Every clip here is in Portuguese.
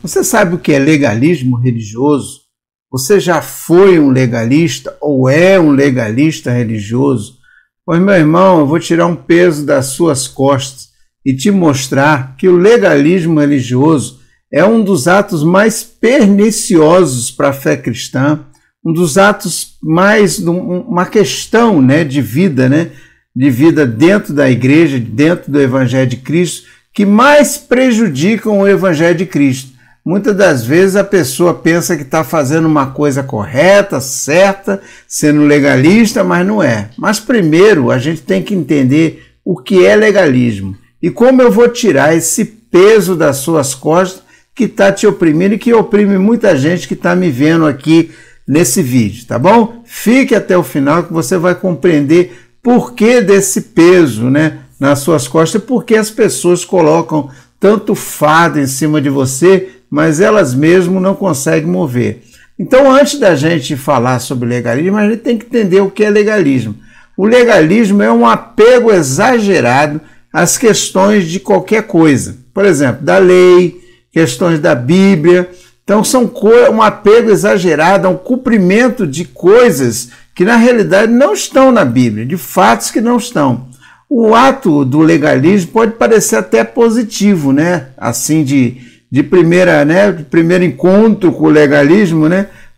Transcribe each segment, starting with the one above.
Você sabe o que é legalismo religioso? Você já foi um legalista ou é um legalista religioso? Pois, meu irmão, eu vou tirar um peso das suas costas e te mostrar que o legalismo religioso é um dos atos mais perniciosos para a fé cristã, um dos atos mais, uma questão, de vida, de vida dentro da igreja, dentro do Evangelho de Cristo, que mais prejudicam o Evangelho de Cristo. Muitas das vezes a pessoa pensa que está fazendo uma coisa correta, certa, sendo legalista, mas não é. Mas primeiro a gente tem que entender o que é legalismo e como eu vou tirar esse peso das suas costas que está te oprimindo e que oprime muita gente que está me vendo aqui nesse vídeo, tá bom? Fique até o final que você vai compreender por que desse peso, nas suas costas e por que as pessoas colocam tanto fardo em cima de você, mas elas mesmas não conseguem mover. Então, antes da gente falar sobre legalismo, a gente tem que entender o que é legalismo. O legalismo é um apego exagerado às questões de qualquer coisa. Por exemplo, da lei, questões da Bíblia. Então, são um apego exagerado ao cumprimento de coisas que, na realidade, não estão na Bíblia, de fatos que não estão. O ato do legalismo pode parecer até positivo, assim, de primeiro encontro com o legalismo,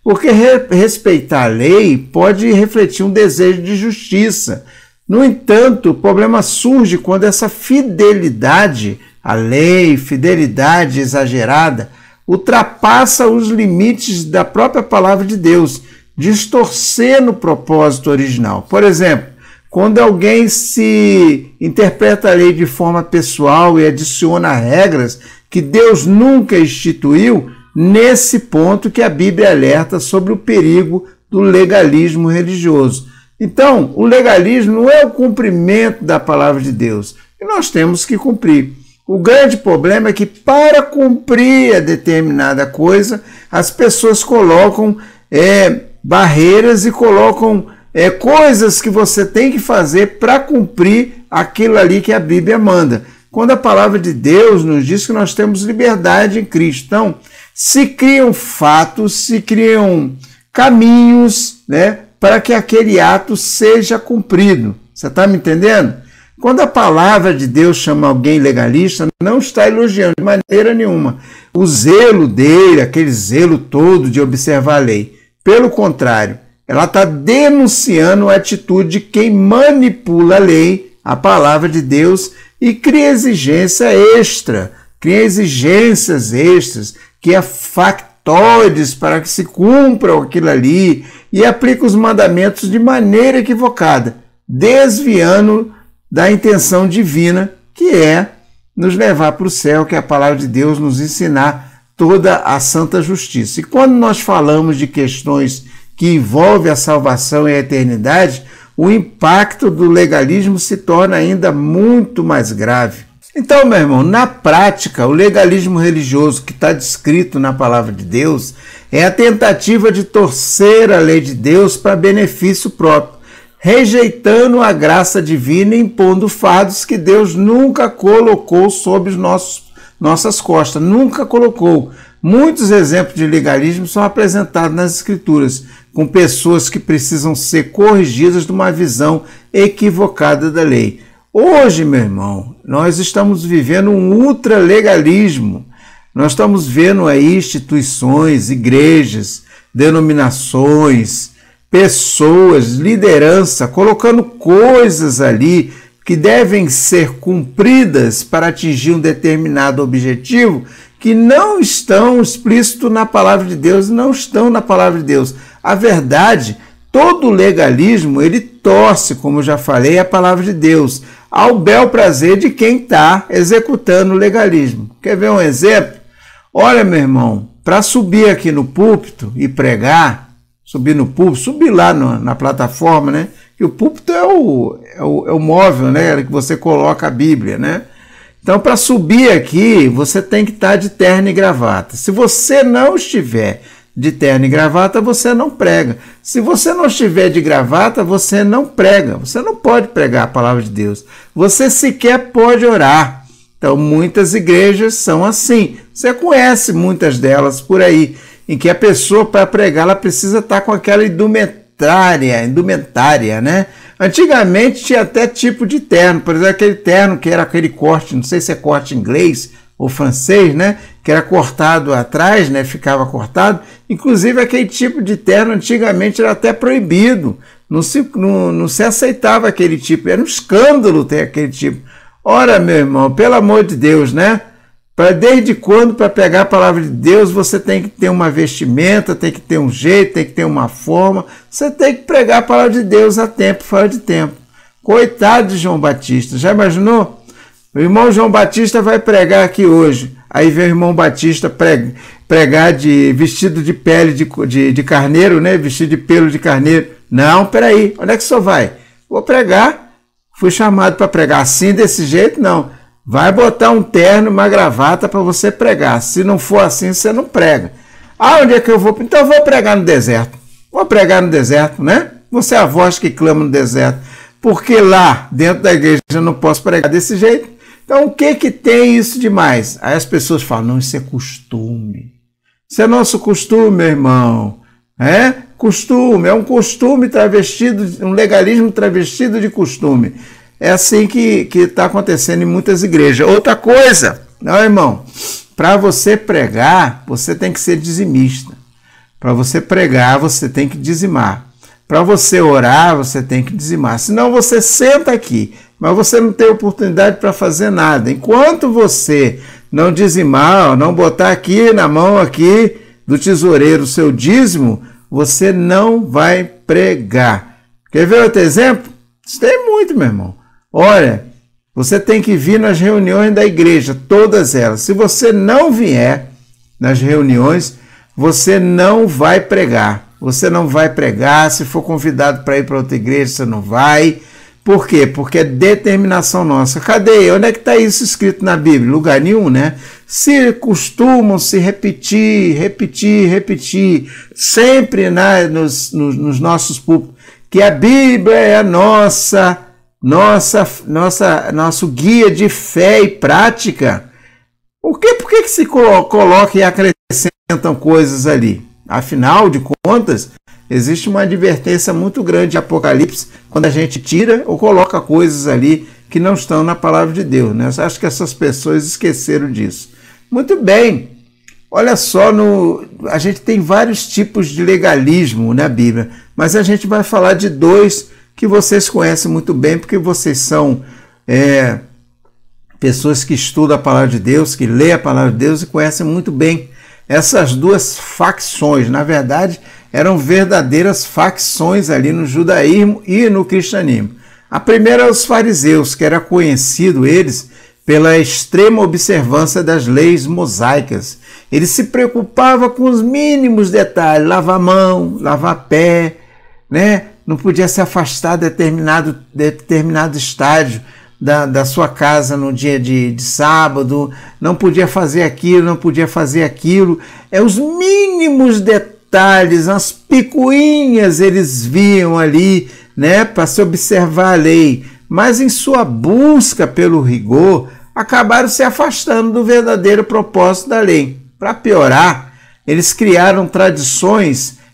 porque respeitar a lei pode refletir um desejo de justiça. No entanto, o problema surge quando essa fidelidade à lei, fidelidade exagerada, ultrapassa os limites da própria palavra de Deus, distorcendo o propósito original. Por exemplo, quando alguém se interpreta a lei de forma pessoal e adiciona regras que Deus nunca instituiu, nesse ponto que a Bíblia alerta sobre o perigo do legalismo religioso. Então, o legalismo não é o cumprimento da palavra de Deus, e nós temos que cumprir. O grande problema é que para cumprir a determinada coisa, as pessoas colocam barreiras e colocam coisas que você tem que fazer para cumprir aquilo ali que a Bíblia manda. Quando a palavra de Deus nos diz que nós temos liberdade em Cristo. Então, se criam fatos, se criam caminhos, para que aquele ato seja cumprido. Você está me entendendo? Quando a palavra de Deus chama alguém legalista, não está elogiando de maneira nenhuma o zelo dele, aquele zelo todo de observar a lei. Pelo contrário, ela está denunciando a atitude de quem manipula a lei, a palavra de Deus, e cria exigências extras, cria factores para que se cumpra aquilo ali e aplica os mandamentos de maneira equivocada, desviando da intenção divina, que é nos levar para o céu, que é a palavra de Deus nos ensinar toda a santa justiça. E quando nós falamos de questões que envolvem a salvação e a eternidade, o impacto do legalismo se torna ainda muito mais grave. Então, meu irmão, na prática, o legalismo religioso que está descrito na palavra de Deus é a tentativa de torcer a lei de Deus para benefício próprio, rejeitando a graça divina e impondo fardos que Deus nunca colocou sobre nossas costas, nunca colocou. Muitos exemplos de legalismo são apresentados nas Escrituras, com pessoas que precisam ser corrigidas de uma visão equivocada da lei. Hoje, meu irmão, nós estamos vivendo um ultralegalismo. Nós estamos vendo aí instituições, igrejas, denominações, pessoas, liderança, colocando coisas ali que devem ser cumpridas para atingir um determinado objetivo que não estão explícitos na palavra de Deus, não estão na palavra de Deus. A verdade, todo legalismo, ele torce, como eu já falei, a palavra de Deus, ao bel prazer de quem está executando o legalismo. Quer ver um exemplo? Olha, meu irmão, para subir aqui no púlpito e pregar, subir lá na plataforma, que o púlpito é o móvel, que você coloca a Bíblia, Então, para subir aqui, você tem que estar de terno e gravata. Se você não estiver de terno e gravata, você não prega. Se você não estiver de gravata, você não prega. Você não pode pregar a palavra de Deus. Você sequer pode orar. Então, muitas igrejas são assim. Você conhece muitas delas por aí, em que a pessoa, para pregar, ela precisa estar com aquela indumentária, né? Antigamente tinha até tipo de terno, por exemplo, aquele terno que era aquele corte, não sei se é corte inglês ou francês, né? Que era cortado atrás, né? Ficava cortado. Inclusive, aquele tipo de terno antigamente era até proibido. Não se aceitava aquele tipo. Era um escândalo ter aquele tipo. Ora, meu irmão, pelo amor de Deus, né? Desde quando, para pegar a palavra de Deus, você tem que ter uma vestimenta, tem que ter um jeito, tem que ter uma forma. Você tem que pregar a palavra de Deus a tempo, fora de tempo. Coitado de João Batista. Já imaginou? O irmão João Batista vai pregar aqui hoje. Aí vem o irmão Batista pregar vestido de pele de carneiro, né? Vestido de pelo de carneiro. Não, peraí, onde é que o senhor vai? Vou pregar. Fui chamado para pregar assim, desse jeito, não. Vai botar um terno, uma gravata para você pregar. Se não for assim, você não prega. Ah, onde é que eu vou? Então eu vou pregar no deserto. Vou pregar no deserto, né? Você é a voz que clama no deserto. Porque lá, dentro da igreja, eu não posso pregar desse jeito. Então, o que tem isso demais? Aí as pessoas falam, não, isso é costume. Isso é nosso costume, meu irmão. Costume, é um costume travestido, um legalismo travestido de costume. É assim que está acontecendo em muitas igrejas. Outra coisa, não, irmão, para você pregar, você tem que ser dizimista. Para você pregar, você tem que dizimar. Para você orar, você tem que dizimar. Senão você senta aqui, mas você não tem oportunidade para fazer nada. Enquanto você não dizimar, não botar aqui na mão aqui do tesoureiro o seu dízimo, você não vai pregar. Quer ver outro exemplo? Isso tem muito, meu irmão. Olha, você tem que vir nas reuniões da igreja, todas elas. Se você não vier nas reuniões, você não vai pregar. Você não vai pregar. Se for convidado para ir para outra igreja, você não vai. Por quê? Porque é determinação nossa. Cadê? Onde é que está isso escrito na Bíblia? Lugar nenhum, né? Se costumam se repetir, sempre nos nossos púlpitos, que a Bíblia é a nosso guia de fé e prática. Por que se coloca e acrescentam coisas ali? Afinal de contas, existe uma advertência muito grande de Apocalipse quando a gente tira ou coloca coisas ali que não estão na palavra de Deus, né? Eu acho que essas pessoas esqueceram disso. Muito bem. Olha só, a gente tem vários tipos de legalismo na Bíblia, mas a gente vai falar de dois que vocês conhecem muito bem, porque vocês são pessoas que estudam a palavra de Deus, que lêem a palavra de Deus e conhecem muito bem essas duas facções. Na verdade, eram verdadeiras facções ali no judaísmo e no cristianismo. A primeira é os fariseus, que era conhecido eles pela extrema observância das leis mosaicas. Eles se preocupavam com os mínimos detalhes, lavar a mão, lavar pé, né? Não podia se afastar de determinado estágio da sua casa no dia de sábado, não podia fazer aquilo, não podia fazer aquilo. Os mínimos detalhes, as picuinhas eles viam ali, né, para se observar a lei. Mas em sua busca pelo rigor, acabaram se afastando do verdadeiro propósito da lei. Para piorar, eles criaram tradições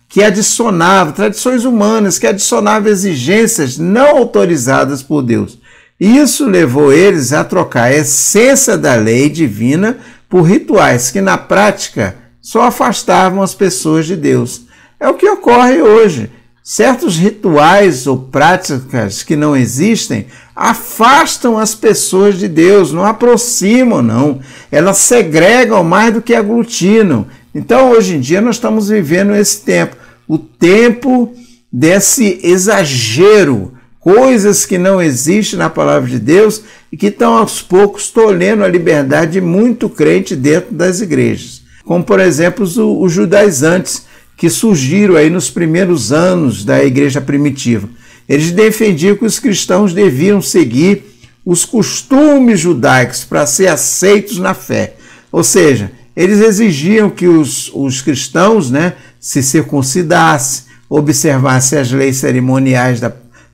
tradições humanas, que adicionavam exigências não autorizadas por Deus. Isso levou eles a trocar a essência da lei divina por rituais que, na prática, só afastavam as pessoas de Deus. É o que ocorre hoje. Certos rituais ou práticas que não existem afastam as pessoas de Deus, não aproximam, não. Elas segregam mais do que aglutinam. Então, hoje em dia, nós estamos vivendo esse tempo. O tempo desse exagero, coisas que não existem na palavra de Deus e que estão aos poucos tolhendo a liberdade de muito crente dentro das igrejas. Como, por exemplo, os judaizantes, que surgiram aí nos primeiros anos da igreja primitiva. Eles defendiam que os cristãos deviam seguir os costumes judaicos para ser aceitos na fé. Ou seja, eles exigiam que os cristãos, né, se circuncidassem, observassem as leis cerimoniais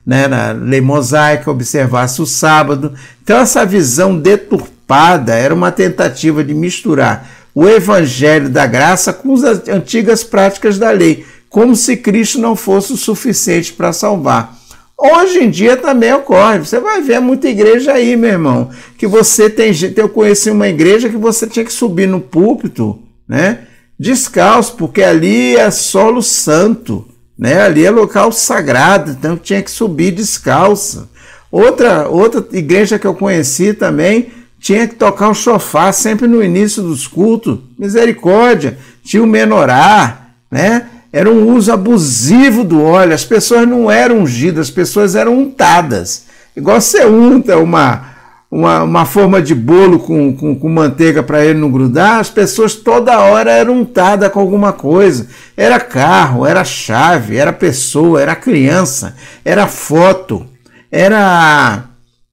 na lei mosaica, observassem o sábado. Então, essa visão deturpada usurpada, era uma tentativa de misturar o evangelho da graça com as antigas práticas da lei, como se Cristo não fosse o suficiente para salvar. Hoje em dia também ocorre, você vai ver muita igreja aí, meu irmão, que você tem gente, eu conheci uma igreja que você tinha que subir no púlpito, né, descalço, porque ali é solo santo, né, ali é local sagrado, então tinha que subir descalço. Outra igreja que eu conheci também tinha que tocar o chofar sempre no início dos cultos, misericórdia, tinha o menorá, né? Era um uso abusivo do óleo, as pessoas não eram ungidas, as pessoas eram untadas. Igual você unta uma forma de bolo com manteiga para ele não grudar, as pessoas toda hora eram untadas com alguma coisa. Era carro, era chave, era pessoa, era criança, era foto, era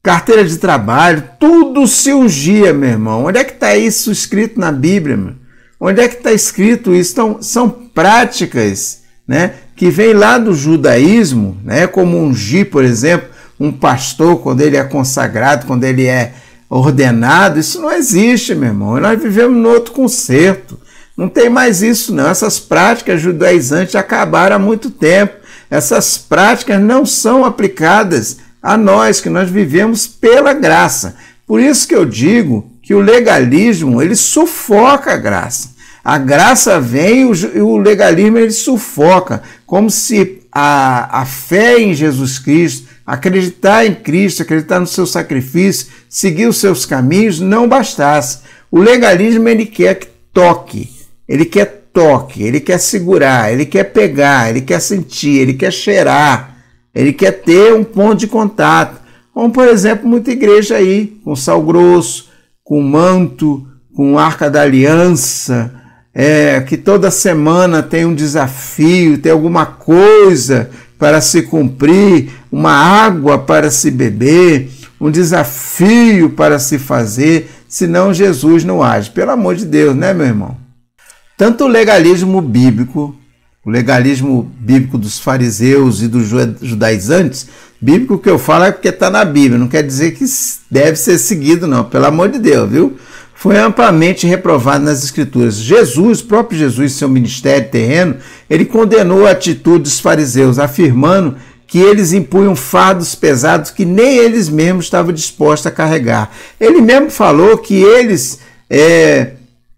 carteira de trabalho, tudo se ungia, meu irmão. Onde é que está isso escrito na Bíblia, meu? Onde é que está escrito isso? Então, são práticas, né, que vêm lá do judaísmo, né, como ungir, por exemplo, um pastor quando ele é consagrado, quando ele é ordenado. Isso não existe, meu irmão. Nós vivemos no outro concerto. Não tem mais isso, não. Essas práticas judaizantes acabaram há muito tempo. Essas práticas não são aplicadas a nós, que nós vivemos pela graça. Por isso que eu digo que o legalismo, ele sufoca a graça. A graça vem e o legalismo ele sufoca, como se a fé em Jesus Cristo, acreditar em Cristo, acreditar no seu sacrifício, seguir os seus caminhos, não bastasse. O legalismo ele quer que toque, ele quer segurar, ele quer pegar, ele quer sentir, ele quer cheirar, ele quer ter um ponto de contato. Como, por exemplo, muita igreja aí, com sal grosso, com manto, com arca da aliança, que toda semana tem um desafio, tem alguma coisa para se cumprir, uma água para se beber, um desafio para se fazer, senão Jesus não age. Pelo amor de Deus, né, meu irmão? Tanto o legalismo bíblico dos fariseus e dos judaizantes, bíblico que eu falo é porque está na Bíblia, não quer dizer que deve ser seguido, não, pelo amor de Deus, viu? Foi amplamente reprovado nas Escrituras. Jesus, próprio Jesus, seu ministério terreno, ele condenou a atitude dos fariseus, afirmando que eles impunham fardos pesados que nem eles mesmos estavam dispostos a carregar. Ele mesmo falou que eles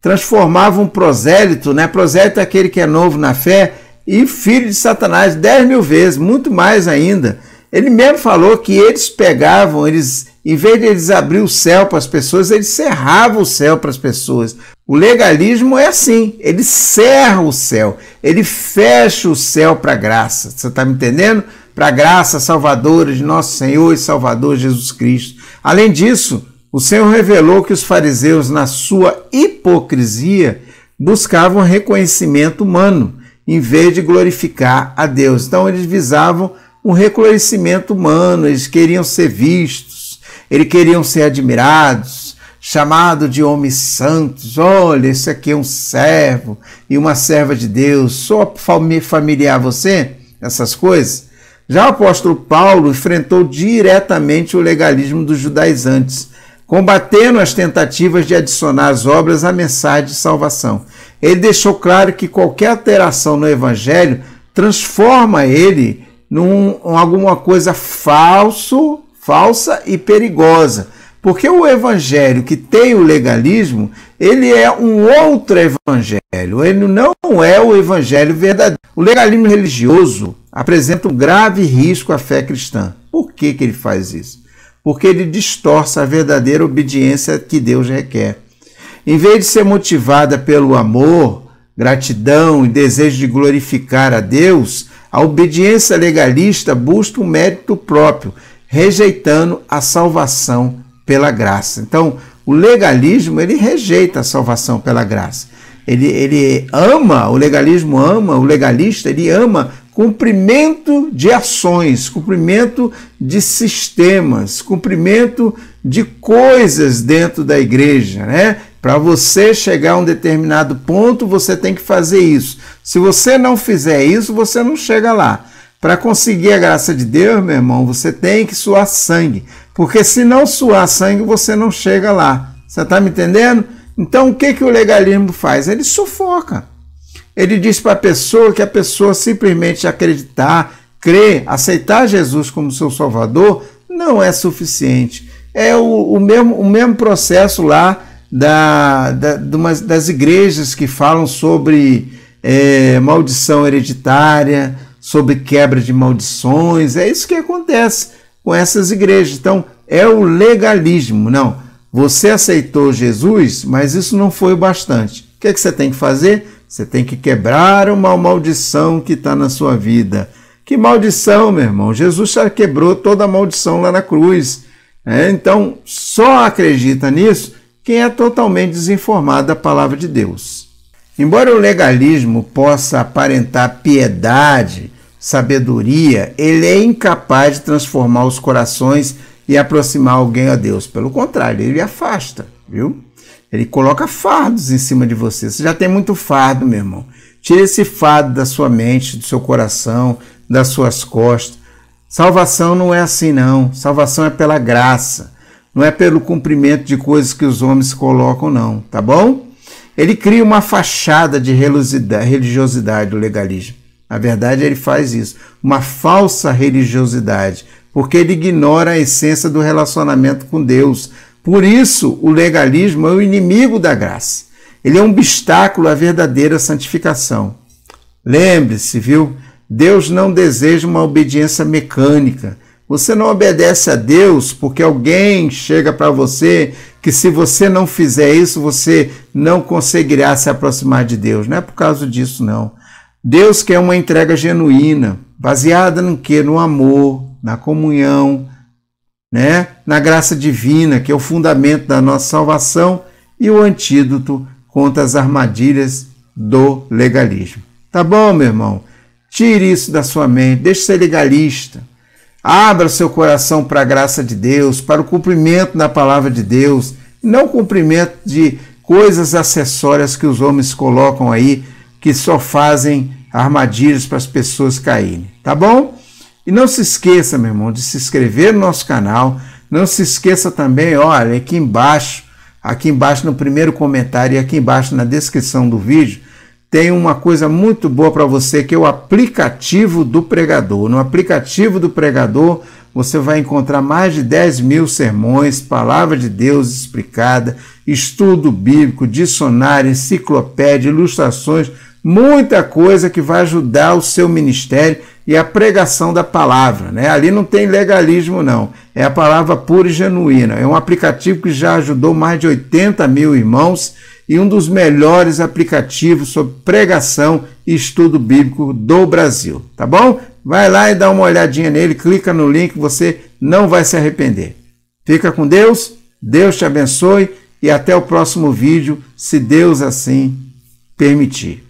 transformavam um prosélito, né? Prosélito é aquele que é novo na fé, e filho de Satanás 10.000 vezes, muito mais ainda. Ele mesmo falou que eles pegavam, em vez de eles abrir o céu para as pessoas, eles cerravam o céu para as pessoas. O legalismo é assim, ele cerra o céu, ele fecha o céu para a graça. Você está me entendendo? Para a graça salvadora de nosso Senhor e Salvador Jesus Cristo. Além disso, o Senhor revelou que os fariseus, na sua hipocrisia, buscavam reconhecimento humano, em vez de glorificar a Deus. Então eles visavam um reconhecimento humano, eles queriam ser vistos, eles queriam ser admirados, chamado de homens santos. Olha, esse aqui é um servo e uma serva de Deus. Sou familiar a você? Essas coisas? Já o apóstolo Paulo enfrentou diretamente o legalismo dos judaizantes, combatendo as tentativas de adicionar às obras a mensagem de salvação. Ele deixou claro que qualquer alteração no evangelho transforma ele alguma coisa falsa e perigosa. Porque o evangelho que tem o legalismo, ele é um outro evangelho, ele não é o evangelho verdadeiro. O legalismo religioso apresenta um grave risco à fé cristã. Por que ele faz isso? Porque ele distorce a verdadeira obediência que Deus requer. Em vez de ser motivada pelo amor, gratidão e desejo de glorificar a Deus, a obediência legalista busca um mérito próprio, rejeitando a salvação pela graça. Então, o legalismo, ele rejeita a salvação pela graça. Ele ama, o legalista, ele ama cumprimento de ações, cumprimento de sistemas, cumprimento de coisas dentro da igreja, né? Para você chegar a um determinado ponto, você tem que fazer isso. Se você não fizer isso, você não chega lá. Para conseguir a graça de Deus, meu irmão, você tem que suar sangue. Porque se não suar sangue, você não chega lá. Você está me entendendo? Então, o que o legalismo faz? Ele sufoca. Ele diz para a pessoa que a pessoa simplesmente acreditar, crer, aceitar Jesus como seu Salvador não é suficiente. É o mesmo processo lá das igrejas que falam sobre maldição hereditária, sobre quebra de maldições. É isso que acontece com essas igrejas. Então, é o legalismo. Não, você aceitou Jesus, mas isso não foi o bastante. O que você tem que fazer? Você tem que quebrar uma maldição que está na sua vida. Que maldição, meu irmão? Jesus já quebrou toda a maldição lá na cruz. Então, só acredita nisso quem é totalmente desinformado da palavra de Deus. Embora o legalismo possa aparentar piedade, sabedoria, ele é incapaz de transformar os corações e aproximar alguém a Deus. Pelo contrário, ele afasta, viu? Ele coloca fardos em cima de você. Você já tem muito fardo, meu irmão. Tira esse fardo da sua mente, do seu coração, das suas costas. Salvação não é assim, não. Salvação é pela graça. Não é pelo cumprimento de coisas que os homens colocam, não. Tá bom? Ele cria uma fachada de religiosidade, o legalismo. Na verdade, ele faz isso. Uma falsa religiosidade. Porque ele ignora a essência do relacionamento com Deus. Por isso, o legalismo é o inimigo da graça. Ele é um obstáculo à verdadeira santificação. Lembre-se, viu? Deus não deseja uma obediência mecânica. Você não obedece a Deus porque alguém chega para você que se você não fizer isso, você não conseguirá se aproximar de Deus. Não é por causa disso, não. Deus quer uma entrega genuína, baseada no quê? No amor, na comunhão, né? Na graça divina, que é o fundamento da nossa salvação e o antídoto contra as armadilhas do legalismo. Tá bom, meu irmão? Tire isso da sua mente, deixe de ser legalista. Abra seu coração para a graça de Deus, para o cumprimento da palavra de Deus, não o cumprimento de coisas acessórias que os homens colocam aí, que só fazem armadilhas para as pessoas caírem. Tá bom? E não se esqueça, meu irmão, de se inscrever no nosso canal. Não se esqueça também, olha, aqui embaixo no primeiro comentário e aqui embaixo na descrição do vídeo, tem uma coisa muito boa para você, que é o aplicativo do pregador. No aplicativo do pregador, você vai encontrar mais de 10.000 sermões, palavra de Deus explicada, estudo bíblico, dicionário, enciclopédia, ilustrações, muita coisa que vai ajudar o seu ministério e a pregação da palavra, né? Ali não tem legalismo, não. É a palavra pura e genuína. É um aplicativo que já ajudou mais de 80.000 irmãos e um dos melhores aplicativos sobre pregação e estudo bíblico do Brasil, tá bom? Vai lá e dá uma olhadinha nele, clica no link, você não vai se arrepender. Fica com Deus, Deus te abençoe e até o próximo vídeo, se Deus assim permitir.